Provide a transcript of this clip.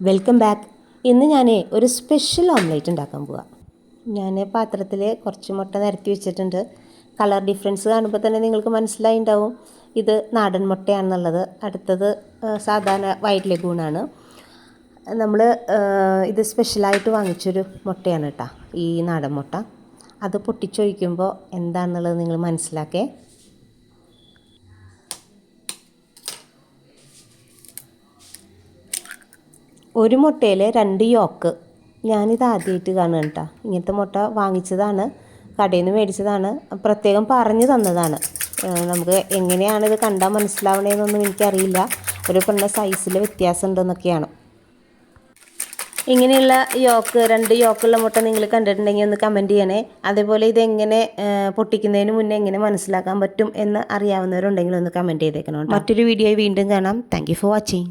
Welcome back. ഇന്ന് ഞാൻ ഒരു സ്പെഷ്യൽ ഓംലേറ്റ് ഉണ്ടാക്കാൻ പോവാം. ഞാൻ പാത്രത്തിൽ കുറച്ച് മുട്ട നിരത്തി വെച്ചിട്ടുണ്ട്. കളർ ഡിഫറൻസ് കാണുമ്പോൾ തന്നെ നിങ്ങൾക്ക് മനസ്സിലായിണ്ടാവും ഇത് നാടൻ മുട്ടയാണെന്നുള്ളത്. അടുത്തത് സാധാരണ വൈറ്റ് ലഗൂണാണ്. നമ്മൾ ഇത് സ്പെഷ്യലായിട്ട് വാങ്ങിച്ചൊരു മുട്ടയാണ് കേട്ടോ, ഈ നാടൻ മുട്ട. അത് പൊട്ടിച്ചൊഴിക്കുമ്പോൾ എന്താണെന്നുള്ളത് നിങ്ങൾ മനസ്സിലാക്കേ. ഒരു മുട്ടയിൽ 2 യോക്ക്. ഞാനിത് ആദ്യമായിട്ട് കാണുക കേട്ടോ. ഇങ്ങനത്തെ മുട്ട വാങ്ങിച്ചതാണ്, കടയിൽ നിന്ന് മേടിച്ചതാണ്, പ്രത്യേകം പറഞ്ഞു തന്നതാണ്. നമുക്ക് എങ്ങനെയാണ് ഇത് കണ്ടാൽ മനസ്സിലാവണേന്നൊന്നും എനിക്കറിയില്ല. ഒരു പെണ്ണ സൈസിൽ വ്യത്യാസം ഉണ്ടെന്നൊക്കെയാണ്. ഇങ്ങനെയുള്ള യോക്ക്, 2 യോക്കുള്ള മുട്ട നിങ്ങൾ കണ്ടിട്ടുണ്ടെങ്കിൽ ഒന്ന് കമൻറ്റ് ചെയ്യണേ. അതേപോലെ ഇതെങ്ങനെ പൊട്ടിക്കുന്നതിന് മുന്നേ എങ്ങനെ മനസ്സിലാക്കാൻ പറ്റും എന്ന് അറിയാവുന്നവരുണ്ടെങ്കിൽ ഒന്ന് കമൻറ്റ് ചെയ്തേക്കണം. മറ്റൊരു വീഡിയോയിൽ വീണ്ടും കാണാം. Thank you for watching.